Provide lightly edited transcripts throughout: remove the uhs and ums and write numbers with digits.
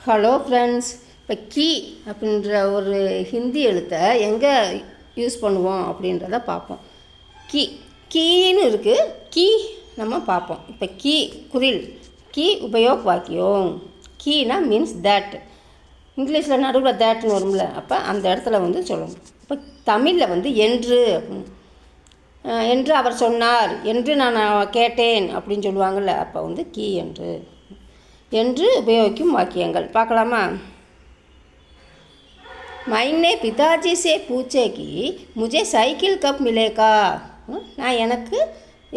Hello friends. இப்போ key அப்படின்ற ஒரு ஹிந்தி எழுத்தை எங்கே யூஸ் பண்ணுவோம் அப்படின்றத பார்ப்போம். கீ கீன்னு இருக்குது. கீ நம்ம பார்ப்போம். இப்போ கீ குரில் கீ உபயோக் வாக்கியம். கீனா மீன்ஸ் தேட். இங்கிலீஷில் நடுவில் தேட்னு வரும்ல, அப்போ அந்த இடத்துல வந்து சொல்லணும். இப்போ தமிழில் என்று அப்படின்னு என்று அவர் சொன்னார், என்று நான் கேட்டேன் அப்படின்னு சொல்லுவாங்கள்ல, அப்போ கீ என்று உபயோகிக்கும் வாக்கியங்கள் பார்க்கலாமா? மைனே பிதாஜி சே பூச்சே கி முझे சைக்கிள் கப் மிலேகா. நான் எனக்கு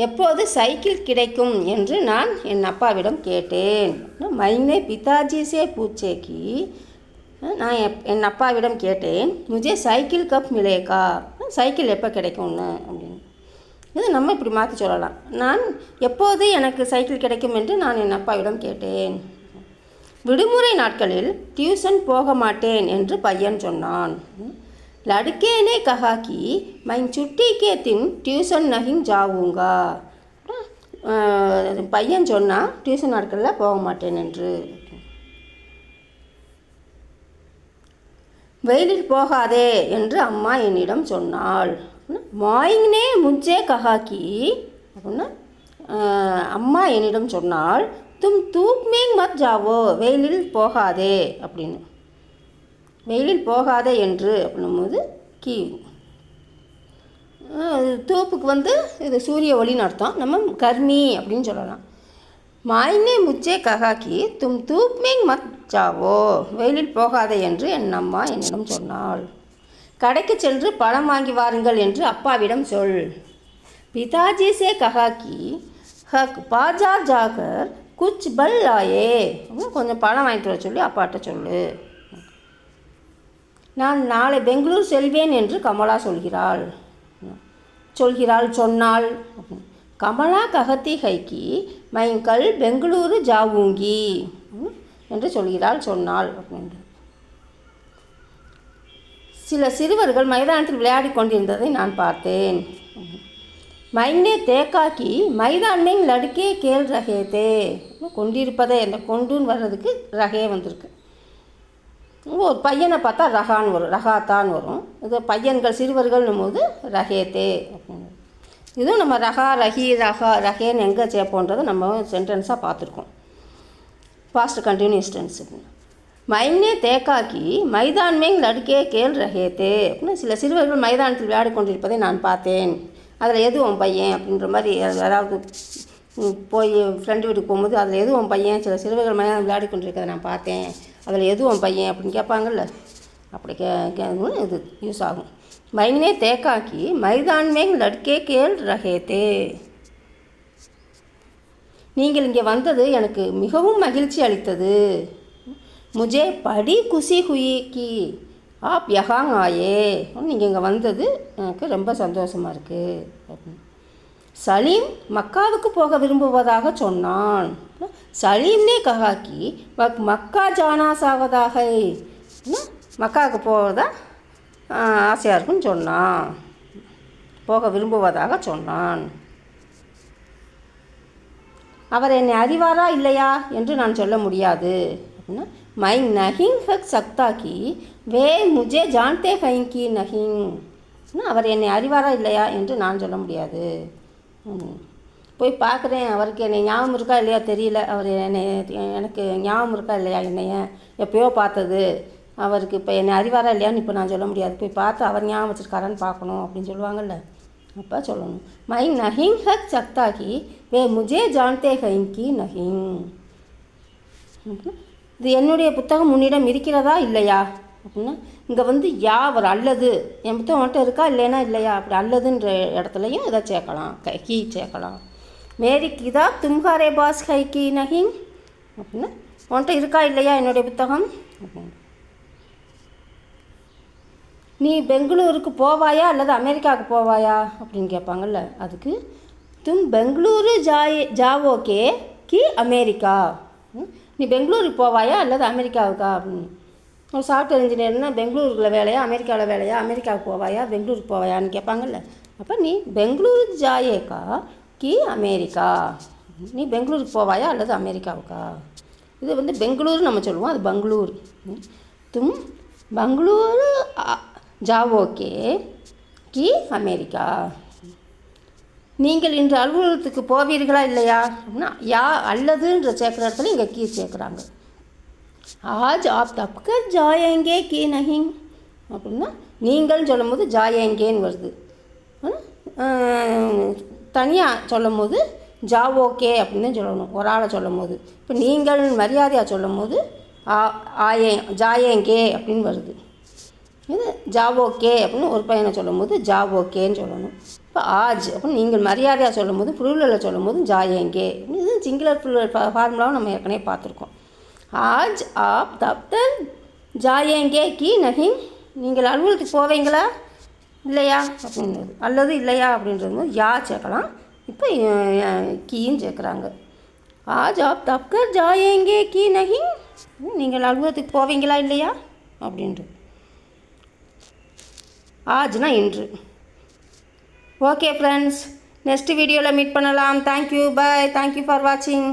எப்போது சைக்கிள் கிடைக்கும் என்று நான் என் அப்பாவிடம் கேட்டேன். மைனே பிதாஜி சே பூச்சே கி நான் என் அப்பாவிடம் கேட்டேன், முझे சைக்கிள் கப் மிலேகா, சைக்கிள் எப்போ கிடைக்கும்னு அப்படின்னு. இது நம்ம இப்படி மாற்றி சொல்லலாம். நான் எப்போது எனக்கு சைக்கிள் கிடைக்கும் என்று நான் என் அப்பாவிடம் கேட்டேன். விடுமுறை நாட்களில் டியூஷன் போக மாட்டேன் என்று பையன் சொன்னான். லடுக்கேனே கஹா கி மை சுட்டி கே தின் டியூஷன் நஹிங் ஜாவுங்கா. பையன் சொன்னான் டியூஷன் நாட்களில் போக மாட்டேன் என்று. வெயிலில் போகாதே என்று அம்மா என்னிடம் சொன்னாள். மாயிங்னே முझे கஹா கி அப்படின்னா அம்மா என்னிடம் சொன்னாள், தும் தூப் மேங் மத் ஜாவோ, வெயிலில் போகாதே அப்படின்னு. வெயிலில் போகாதே என்று அப்படின்னும்போது கீ. தூப்புக்கு இது சூரிய ஒளின்னு அர்த்தம். நம்ம கர்மி அப்படின்னு சொல்லலாம். மாயினே முझे கஹா கி தும் தூப் மேங் மத் ஜாவோ, வெயிலில் போகாதே என்று என் அம்மா என்னிடம் சொன்னாள். கடைக்கு சென்று பழம் வாங்கி வாருங்கள் என்று அப்பாவிடம் சொல். பிதாஜி சே கஹா கி ஹக் பாஜார் ஜாகர் குச் பல் ஆயே, கொஞ்சம் பழம் வாங்கிட்டு வர சொல்லி அப்பாட்ட சொல்லு. நான் நாளை பெங்களூர் செல்வேன் என்று கமலா சொன்னாள். கமலா கஹத்தி ஹைக்கி மைங்கல் பெங்களூரு ஜாவூங்கி என்று சொன்னாள் அப்படின்னு. சில சிறுவர்கள் மைதானத்தில் விளையாடி கொண்டிருந்ததை நான் பார்த்தேன். மைனே தேக்காக்கி மைதான்மேங் லடுக்கே கேள் ரகே தே. கொண்டிருப்பதை அந்த கொண்டுன்னு வர்றதுக்கு ரகே வந்திருக்கு. ஒரு பையனை பார்த்தா ரகான்னு வரும், ரகாத்தான் வரும். இது பையன்கள் சிறுவர்கள்னும் போது ரகே தே அப்படின்னு. இதுவும் நம்ம ரகா ரஹி ரகேன்னு எங்கே சேர்ப்போன்றதை நம்ம சென்டென்ஸாக பார்த்துருக்கோம். Past continuous tense. மைனே தேக்காக்கி மைதான்மேங் லடுக்கே கேள் ரகே தே அப்படின்னு. சில சிறுவர்கள் மைதானத்தில் விளையாடி கொண்டிருப்பதை நான் பார்த்தேன். அதில் எது உன் பையன் அப்படின்ற மாதிரி, அதாவது போய் ஃப்ரெண்டு வீட்டுக்கு போகும்போது அதில் எது உன் பையன், சில சிறுவர்கள் மைதானம் விளையாடி கொண்டிருக்கிறத நான் பார்த்தேன், அதில் எது உன் பையன் அப்படின்னு கேட்பாங்கள்ல, அப்படி இது யூஸ் ஆகும். மைனே தேக்காக்கி மைதான்மேங் லடுக்கே கேள் ரகே தே. நீங்கள் இங்கே வந்தது எனக்கு மிகவும் மகிழ்ச்சி அளித்தது. முझे படி குஷி ஹுயி கி ஆப் யஹாங் ஆயே. நீங்கள் இங்கே வந்தது எனக்கு ரொம்ப சந்தோஷமாக இருக்குது அப்படின்னு. சலீம் மக்காவுக்கு போக விரும்புவதாக சொன்னான். சலீம்னே கஹா கி வக் மக்கா ஜானா சாவதாக, மக்காவுக்கு போவதா ஆசையாக இருக்குன்னு சொன்னான், போக விரும்புவதாக சொன்னான். அவர் என்னை அறிவாரா இல்லையா என்று நான் சொல்ல முடியாது அப்படின்னா. மை நஹிங் ஹக் சக்தா கி வே முझे ஜான்தே ஹைங் கி நஹிங். அவர் என்னை அறிவாரா இல்லையா என்று நான் சொல்ல முடியாது. போய் பார்க்குறேன், அவருக்கு என்னை ஞாபகம் இருக்கா இல்லையா தெரியல, அவர் எனக்கு ஞாபகம் இருக்கா இல்லையா, என்னைய எப்போயோ பார்த்தது, அவருக்கு இப்போ என்னை அறிவாரா இல்லையான்னு இப்போ நான் சொல்ல முடியாது. போய் பார்த்து அவர் ஞாபகம் வச்சுருக்காரான்னு பார்க்கணும் அப்படின்னு சொல்லுவாங்கள்ல, அப்போ சொல்லணும். மை நஹிங் ஹக் சக்தா கி வே முझे ஜான்தே ஹைங் கி நஹிங். இது என்னுடைய புத்தகம் உன்னிடம் இருக்கிறதா இல்லையா அப்படின்னா, இங்கே யா ஒரு அல்லது, என் புத்தகம் மட்டும் இருக்கா இல்லைன்னா இல்லையா, அப்படி அல்லதுன்ற இடத்துலையும் இதை சேர்க்கலாம், கீ சேர்க்கலாம். மேரி கிதாப் தும்ஹாரே பாஸ் ஹை கி நஹிங் அப்படின்னா, உன்கிட்ட இருக்கா இல்லையா என்னுடைய புத்தகம் அப்படின்னு. நீ பெங்களூருக்கு போவாயா அல்லது அமெரிக்காவுக்கு போவாயா அப்படின்னு கேட்பாங்கள்ல, அதுக்கு தும் பெங்களூரு ஜாவோகே கி அமெரிக்கா. நீ பெங்களூருக்கு போவாயா அல்லது அமெரிக்காவுக்கா அப்படின்னு. ஒரு சாஃப்ட்வேர் இன்ஜினியர்னா பெங்களூரில் வேலையா அமெரிக்காவில் வேலையா, அமெரிக்காவுக்கு போவாயா பெங்களூருக்கு போவாயான்னு கேட்பாங்கள்ல, அப்போ நீ பெங்களூரு ஜாயேக்கா கி அமெரிக்கா, நீ பெங்களூருக்கு போவாயா அல்லது அமெரிக்காவுக்கா. இது வந்து பெங்களூர் நம்ம சொல்லுவோம், அது பெங்களூர். தும் பெங்களூரு ஜாவோகே கி அமெரிக்கா. நீங்கள் இன்று அலுவலகத்துக்கு போவீர்களா இல்லையா அப்படின்னா யா அல்லதுன்ற சேர்க்குற இடத்துல இங்கே கீ சேர்க்குறாங்க. ஆஜ் ஆப் தப்கர் ஜாயேங்கே கி நஹிங் அப்படின்னா நீங்கள்னு சொல்லும் போது ஜாயேங்கேன்னு வருது. தனியாக சொல்லும் போது ஜாவோகே அப்படின்னு சொல்லணும் ஒரு ஆளை சொல்லும் போது. இப்போ நீங்கள் மரியாதையாக சொல்லும் போது ஜாயேங்கே அப்படின்னு வருது. இது ஜாவோகே அப்படின்னு ஒரு பையனை சொல்லும் போது ஜாவோகேன்னு சொல்லணும். இப்போ ஆஜ் அப்படின்னு நீங்கள் மரியாதையாக சொல்லும் போது ப்ளூரலில் சொல்லும் போது ஜாயேங்கே. இது சிங்குலர் ப்ளூரல் ஃபார்முலாவும் நம்ம ஏற்கனவே பார்த்துருக்கோம். ஆஜ் ஆப் தப்தர் ஜாயேங்கே கி நஹிங். நீங்கள் அலுவலகத்துக்கு போவீங்களா இல்லையா அப்படின்றது, அல்லது இல்லையா அப்படின்றது யா சேர்க்கலாம். இப்போ கீன்னு சேர்க்குறாங்க. ஆஜ் ஆப் தப்கர் ஜாயேங்கே கி நஹிங். நீங்கள் அலுவலகத்துக்கு போவீங்களா இல்லையா அப்படின்றது. ஆஜ்னா இன்று. ஓகே ஃப்ரெண்ட்ஸ், நெக்ஸ்ட் வீடியோவில் மீட் பண்ணலாம். Thank you, bye. தேங்க்யூ ஃபார் வாட்சிங்.